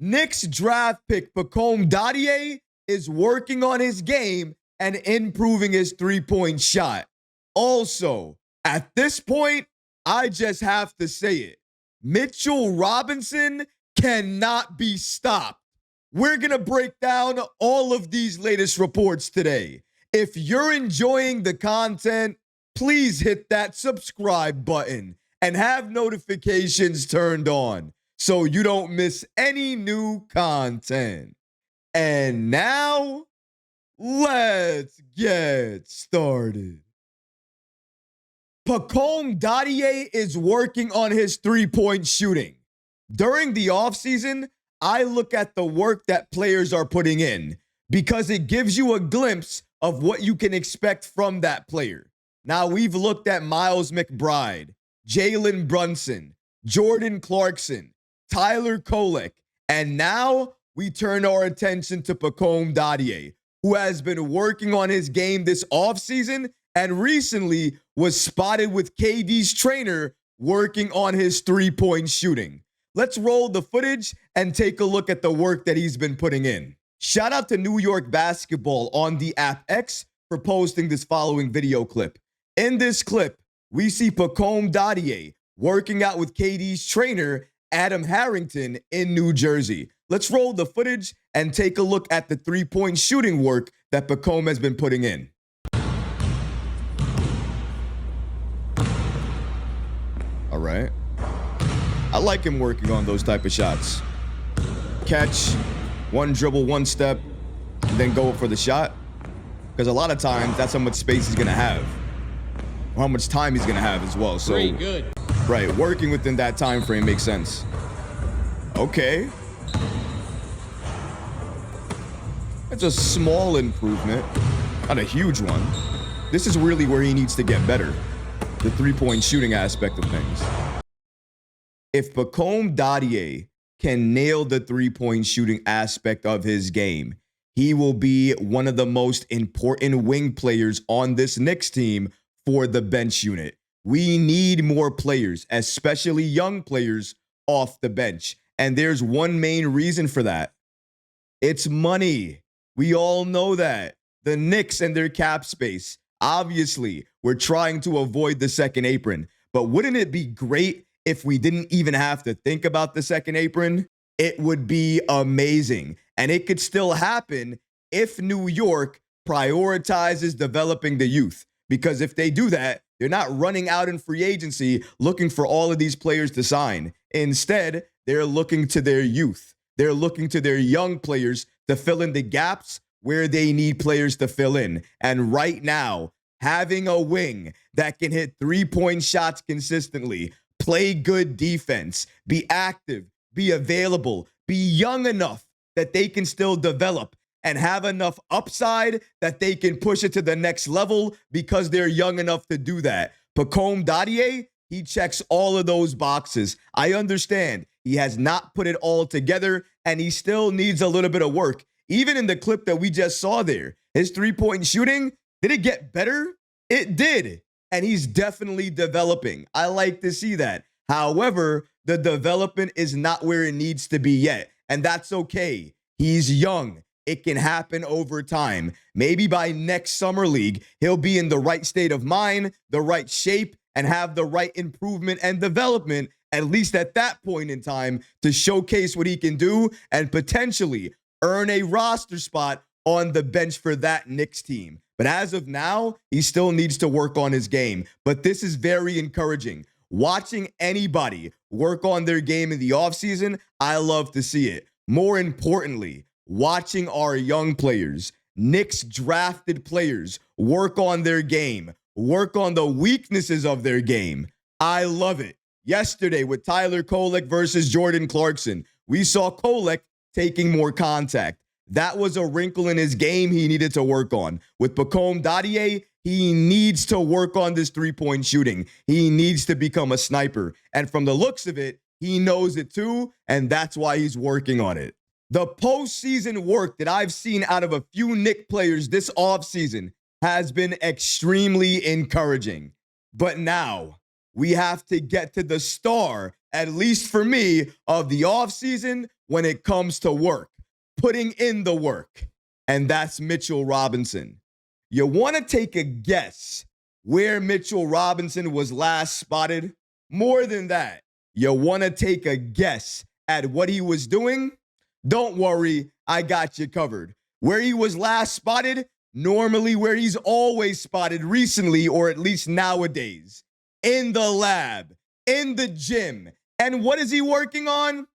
Knicks draft pick Pacome Dadiet is working on his game and improving his three-point shot. Also, at this point, I just have to say it. Mitchell Robinson cannot be stopped. We're going to break down all of these latest reports today. If you're enjoying the content, please hit that subscribe button and have notifications turned on so you don't miss any new content. And now, let's get started. Pacome Dadiet is working on his three-point shooting. During the offseason, I look at the work that players are putting in because it gives you a glimpse of what you can expect from that player. Now, we've looked at Miles McBride, Jalen Brunson, Jordan Clarkson, Tyler Kolek, and now we turn our attention to Pacome Dadiet, who has been working on his game this offseason and recently was spotted with KD's trainer working on his three-point shooting. Let's roll the footage and take a look at the work that he's been putting in. Shout out to New York Basketball on the app X for posting this following video clip. In this clip, we see Pacome Dadiet working out with KD's trainer, Adam Harrington, in New Jersey. Let's roll the footage and take a look at the three-point shooting work that Pacome has been putting in. All right. I like him working on those type of shots. Catch, one dribble, one step, and then go for the shot. Because a lot of times, that's how much space he's going to have. Or how much time he's going to have as well. So, very good. Right, working within that time frame makes sense. Okay. That's a small improvement, not a huge one. This is really where he needs to get better, the three-point shooting aspect of things. If Pacome Dadiet can nail the three-point shooting aspect of his game, he will be one of the most important wing players on this Knicks team for the bench unit. We need more players, especially young players, off the bench. And there's one main reason for that. It's money. We all know that. The Knicks and their cap space. Obviously, we're trying to avoid the second apron. But wouldn't it be great if we didn't even have to think about the second apron? It would be amazing. And it could still happen if New York prioritizes developing the youth. Because if they do that, they're not running out in free agency looking for all of these players to sign. Instead, they're looking to their youth. They're looking to their young players to fill in the gaps where they need players to fill in. And right now, having a wing that can hit three-point shots consistently, play good defense, be active, be available, be young enough that they can still develop and have enough upside that they can push it to the next level because they're young enough to do that. Pacome Dadiet, he checks all of those boxes. I understand he has not put it all together and he still needs a little bit of work. Even in the clip that we just saw there, his three-point shooting, did it get better? It did. And he's definitely developing. I like to see that. However, the development is not where it needs to be yet. And that's okay. He's young. It can happen over time. Maybe by next summer league, he'll be in the right state of mind, the right shape, and have the right improvement and development, at least at that point in time, to showcase what he can do and potentially earn a roster spot on the bench for that Knicks team. But as of now, he still needs to work on his game. But this is very encouraging. Watching anybody work on their game in the offseason, I love to see it. More importantly, watching our young players, Knicks drafted players, work on their game, work on the weaknesses of their game. I love it. Yesterday with Tyler Kolek versus Jordan Clarkson, we saw Kolek taking more contact. That was a wrinkle in his game he needed to work on. With Pacome Dadiet, he needs to work on this three-point shooting. He needs to become a sniper. And from the looks of it, he knows it too, and that's why he's working on it. The postseason work that I've seen out of a few Knicks players this offseason has been extremely encouraging. But now we have to get to the star, at least for me, of the offseason when it comes to work, putting in the work. And that's Mitchell Robinson. You want to take a guess where Mitchell Robinson was last spotted? More than that, you want to take a guess at what he was doing? Don't worry, I got you covered. Where he was last spotted? Normally where he's always spotted recently, or at least nowadays. In the lab, in the gym. And what is he working on?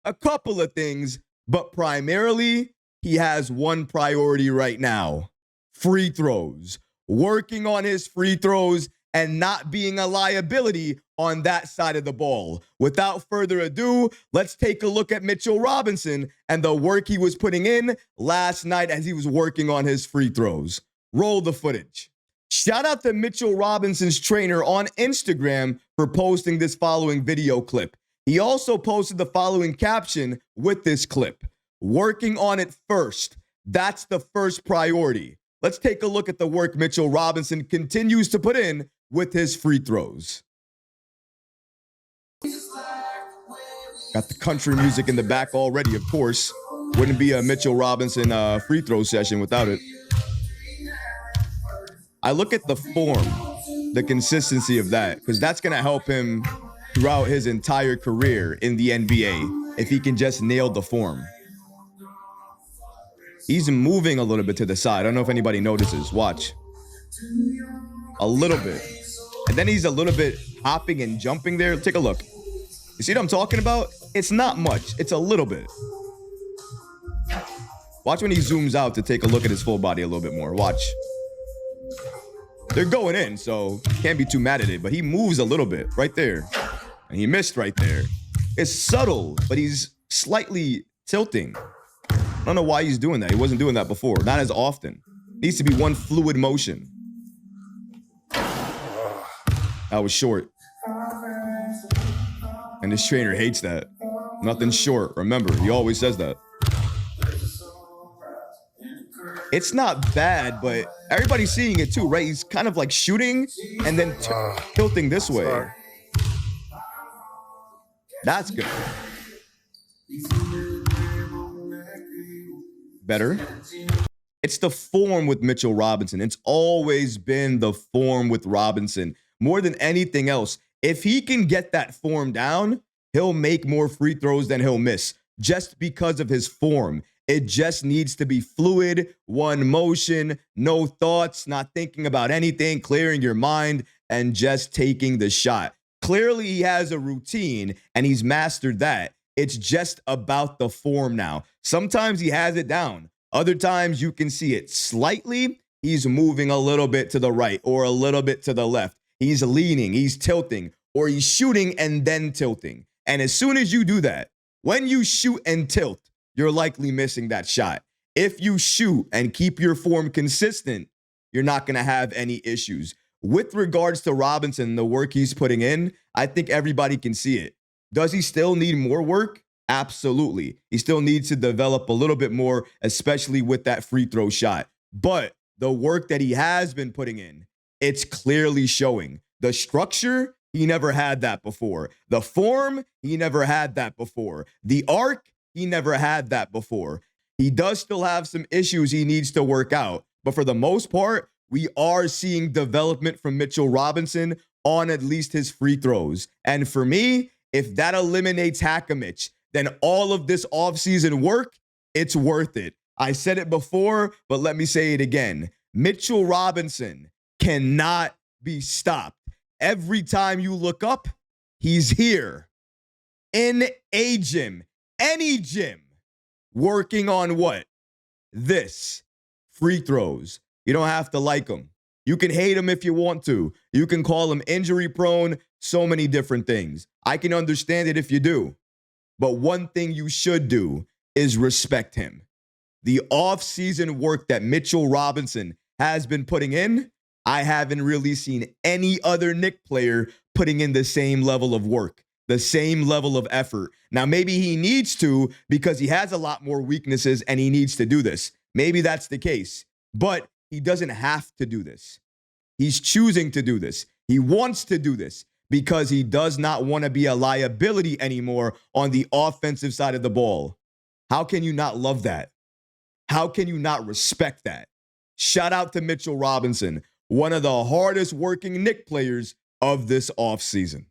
A couple of things, but primarily, he has one priority right now. Free throws. Working on his free throws and not being a liability on that side of the ball. Without further ado, let's take a look at Mitchell Robinson and the work he was putting in last night as he was working on his free throws. Roll the footage. Shout out to Mitchell Robinson's trainer on Instagram for posting this following video clip. He also posted the following caption with this clip. Working on it first. That's the first priority. Let's take a look at the work Mitchell Robinson continues to put in with his free throws. Got the country music in the back already, of course. Wouldn't be a Mitchell Robinson free throw session without it. I look at the form, the consistency of that, because that's going to help him throughout his entire career in the NBA if he can just nail the form. He's moving a little bit to the side. I don't know if anybody notices. Watch. A little bit. And then he's a little bit hopping and jumping there. Take a look. You see what I'm talking about? It's not much. It's a little bit. Watch when he zooms out to take a look at his full body a little bit more. Watch. They're going in, so can't be too mad at it. But he moves a little bit right there. And he missed right there. It's subtle, but he's slightly tilting. I don't know why he's doing that. He wasn't doing that before. Not as often. Needs to be one fluid motion. That was short. And this trainer hates that. Nothing short. Remember, he always says that. It's not bad, but everybody's seeing it too, right? He's kind of like shooting and then tilting this way. That's good. Better. It's the form with Mitchell Robinson. It's always been the form with Robinson. More than anything else, if he can get that form down, he'll make more free throws than he'll miss just because of his form. It just needs to be fluid, one motion, no thoughts, not thinking about anything, clearing your mind, and just taking the shot. Clearly, he has a routine, and he's mastered that. It's just about the form now. Sometimes he has it down. Other times you can see it slightly. He's moving a little bit to the right or a little bit to the left. He's leaning, he's tilting, or he's shooting and then tilting. And as soon as you do that, when you shoot and tilt, you're likely missing that shot. If you shoot and keep your form consistent, you're not going to have any issues. With regards to Robinson, the work he's putting in, I think everybody can see it. Does he still need more work? Absolutely. He still needs to develop a little bit more, especially with that free throw shot. But the work that he has been putting in, it's clearly showing. The structure, he never had that before. The form, he never had that before. The arc, he never had that before. He does still have some issues he needs to work out. But for the most part, we are seeing development from Mitchell Robinson on at least his free throws. And for me, if that eliminates Hakamich, then all of this offseason work, it's worth it. I said it before, but let me say it again. Mitchell Robinson cannot be stopped. Every time you look up, he's here in a gym, any gym, working on what? This, free throws. You don't have to like him. You can hate him if you want to. You can call him injury prone, so many different things. I can understand it if you do. But one thing you should do is respect him. The offseason work that Mitchell Robinson has been putting in, I haven't really seen any other Knick player putting in the same level of work, the same level of effort. Now, maybe he needs to because he has a lot more weaknesses and he needs to do this. Maybe that's the case. But he doesn't have to do this. He's choosing to do this. He wants to do this because he does not want to be a liability anymore on the offensive side of the ball. How can you not love that? How can you not respect that? Shout out to Mitchell Robinson, one of the hardest working Knick players of this offseason.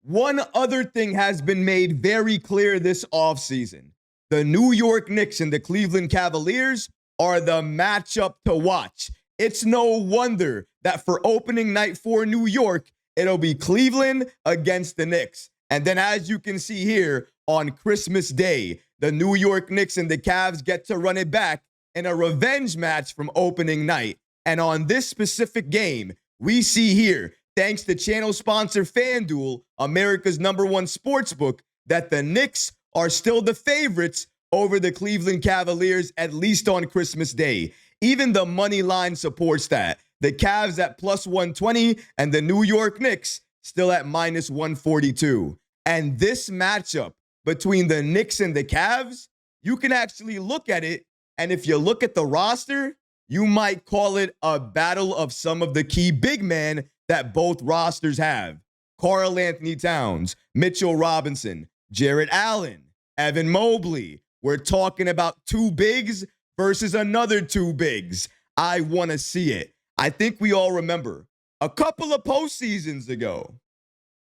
One other thing has been made very clear this offseason. The New York Knicks and the Cleveland Cavaliers are the matchup to watch. It's no wonder that for opening night for New York, it'll be Cleveland against the Knicks. And then as you can see here, on Christmas Day, the New York Knicks and the Cavs get to run it back in a revenge match from opening night. And on this specific game, we see here, thanks to channel sponsor FanDuel, America's #1 sportsbook, that the Knicks are still the favorites over the Cleveland Cavaliers, at least on Christmas Day. Even the money line supports that. The Cavs at +120 and the New York Knicks still at -142. And this matchup between the Knicks and the Cavs, you can actually look at it, and if you look at the roster, you might call it a battle of some of the key big men that both rosters have. Karl Anthony Towns, Mitchell Robinson, Jarrett Allen, Evan Mobley. We're talking about two bigs versus another two bigs. I want to see it. I think we all remember a couple of postseasons ago,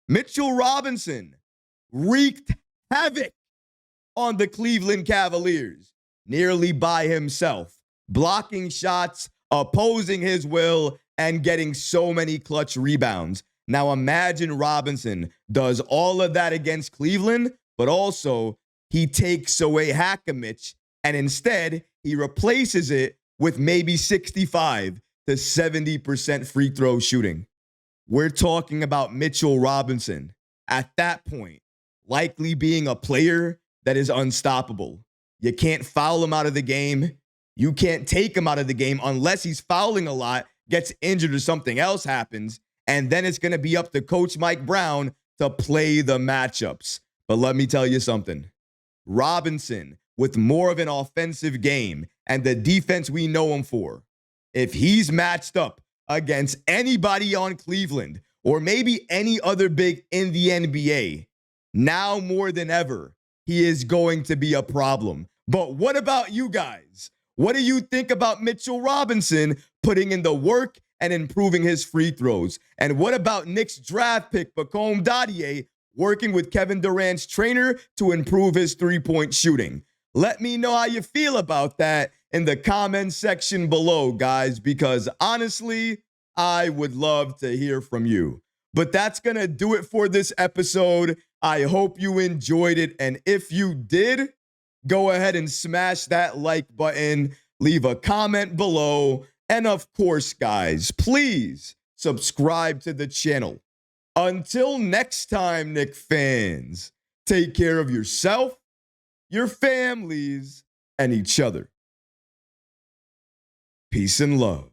Mitchell Robinson wreaked havoc on the Cleveland Cavaliers, nearly by himself, blocking shots, opposing his will, and getting so many clutch rebounds. Now imagine Robinson does all of that against Cleveland, but also he takes away Hakamich, and instead he replaces it with maybe 65 to 70% free throw shooting. We're talking about Mitchell Robinson at that point likely being a player that is unstoppable. You can't foul him out of the game. You can't take him out of the game unless he's fouling a lot, gets injured or something else happens, and then it's going to be up to Coach Mike Brown to play the matchups. But let me tell you something. Robinson, with more of an offensive game and the defense we know him for, if he's matched up against anybody on Cleveland or maybe any other big in the NBA, now more than ever, he is going to be a problem. But what about you guys? What do you think about Mitchell Robinson putting in the work and improving his free throws? And what about Knicks draft pick Pacome Dadiet working with Kevin Durant's trainer to improve his three-point shooting? Let me know how you feel about that in the comment section below, guys, because honestly, I would love to hear from you. But that's going to do it for this episode. I hope you enjoyed it. And if you did, go ahead and smash that like button, leave a comment below. And of course, guys, please subscribe to the channel. Until next time, Knick fans, take care of yourself, your families, and each other. Peace and love.